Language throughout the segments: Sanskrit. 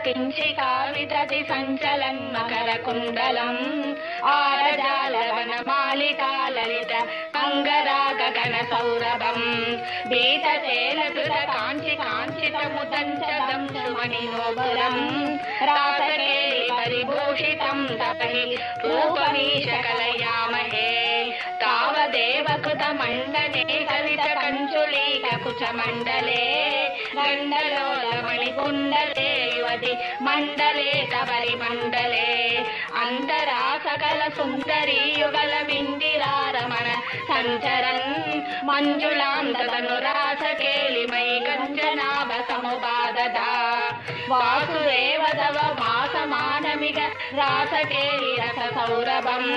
पिञ्चिका विदति सञ्चलन् मकरकुण्डलम् आरजालवनमालिका ललित अङ्गरागगणसौरभम् बीतचेलकृत काञ्चि काञ्चितमुदञ्चदं सुमणिनोपुरम् रासकेलि परिभूषितं तपहि रूपमीशकलयामहे तावदेव कृतमण्डले कलितकञ्चुलीककुचमण्डले गण्डलोलमणिकुण्डले युवति मण्डले तवरिमण्डले अन्तरा सकल सुन्दरी युगलमिन्दिरारमण सञ्चरन् मञ्जुलान्ततनुरासकेलिमयि कञ्चनाभ समुपाददा वासुदेव तव भासमानमिग रासकेलि रससौरभम्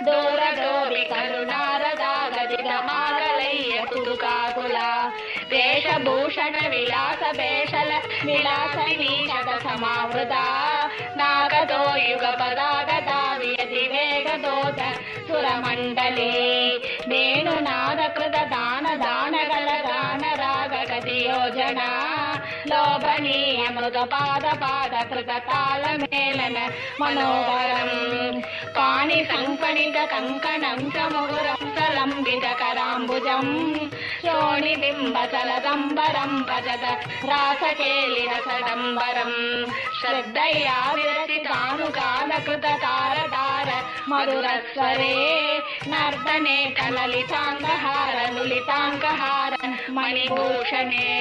दूरगोपि करुणारदागदिगमाकलय्य कुतुकाकुला वेशभूषण विलास भेषल विलास विनीशत समावृता नागतो युगपदागता वियति वेगदोत सुरमण्डले वेणुनादकृत दान दानगल गान रागगति योजना लोभनीय मृगपाद पाद कृत तालमेलन मनोहरम् पाणि संपणित कङ्कणं च मुहुरं सलम्बित कराम्बुजम् शोणिबिम्ब चलदम्बरं भजत रासकेलि रसडम्बरम् श्रद्धया विरचितानुकालकृत तारतार मधुरस्वरे नर्दने कललिताङ्गहार लुलिताङ्गहार मणिभूषणे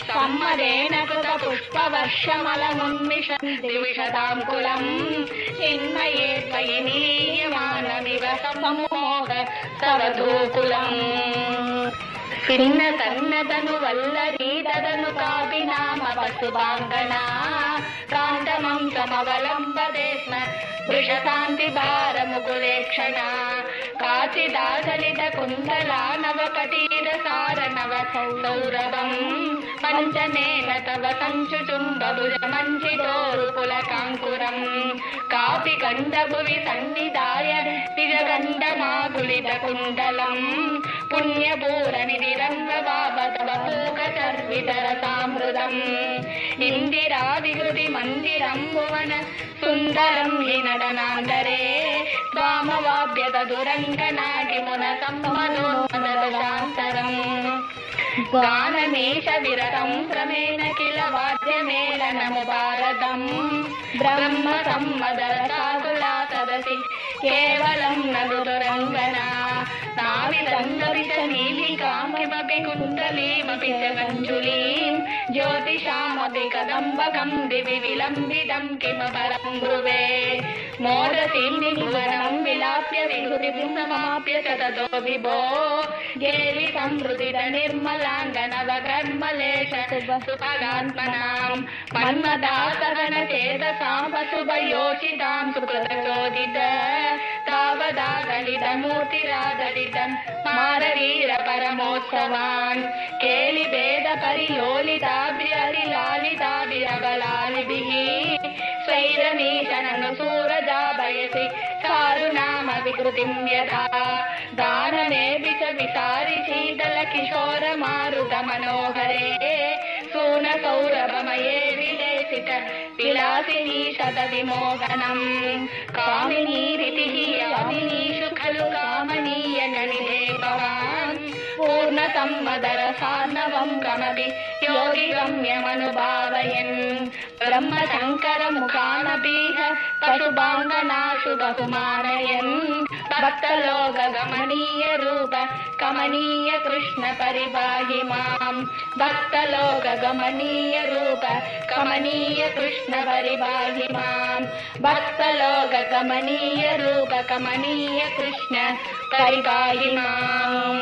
सम्मदेन कृत पुष्पवर्षमलमुन्मिषन्ति विशदाङ्कुलम् चिन्मये त्वयि निलीयमानमिव सम्मोह सवधूकुलम् पिन्न तन्नदनु वल्लरी तदनु कापि नाम पशुभाङ्गना कान्तमं समवलम्बते स्म वृषशान्ति भारमुकुलेक्षणा काचिदाचलित कुन्दला नवकटीर सार नव सौरभम् पञ्चनेन तव सञ्चुचुम्बभुज मञ्चितोरुपुलकाङ्कुरम् कापि गण्डभुवि सन्निधाय निजगण्डमाकुलित कुण्डलम् पुण्यपूरनिधिरन्वभाव तव पूकचर्वितरसामृतम् इन्दिरादिकृति मन्दिरम् भुवन सुन्दरम् हि नटनान्तरे त्वामवाप्य तदुरङ्गना किमुन सम्मनोन्मदशान्तरम् गानमेष विरतं क्रमेण किल वाद्यमेलनमुपारतम् ब्रह्म सम्मदरसाकुला सदसि केवलं न दुरङ्गना नाविदङ्गविच नीलिकां किमपि कुण्डलीमपि च कञ्जुलीं ज्योतिषामपि कदम्बकं दिवि विलम्बितं किमपरं ब्रुवे मोदसीं भुवनं विलाप्य विहृतिं समाप्य च ततो विभो गेलि संहृतित निर्मलाङ्गनवकर्मलेश सुभगात्मनां मन्मदासहन चेतसां वसुभयोषितां सुकृतचोदित तावदा गलितमूर्तिरादलितं मारवीर परमोत्सवान् केलि भेद परिलोलिताभिहरिलालिताभिरबलालिभिः स्वैरमीशननु सूरजाभयसि चारुनाम विकृतिं यथा दानमेऽपि च विसारि शीतल किशोर मारुत मनोहरे सून सौरभमये विलेसित विलासिनी शतविमोहनम् कामिनीरितिः यामिनीषु खलु कामनीय गणिते भवान् पूर्णसम्मदरसार्णवं कमपि योगि गम्यमनुभावयन् ब्रह्मशङ्करमुखानपीह पशुभाङ्गनाशु बहुमानयन् भक्तलोकगमनीय रूप कमनीय कृष्ण परिपाहि माम् भक्तलोकगमनीय रूप कमनीय कृष्ण परिपाहि माम् भक्तलोकगमनीय रूप कमनीय कृष्ण परिपाहि माम्।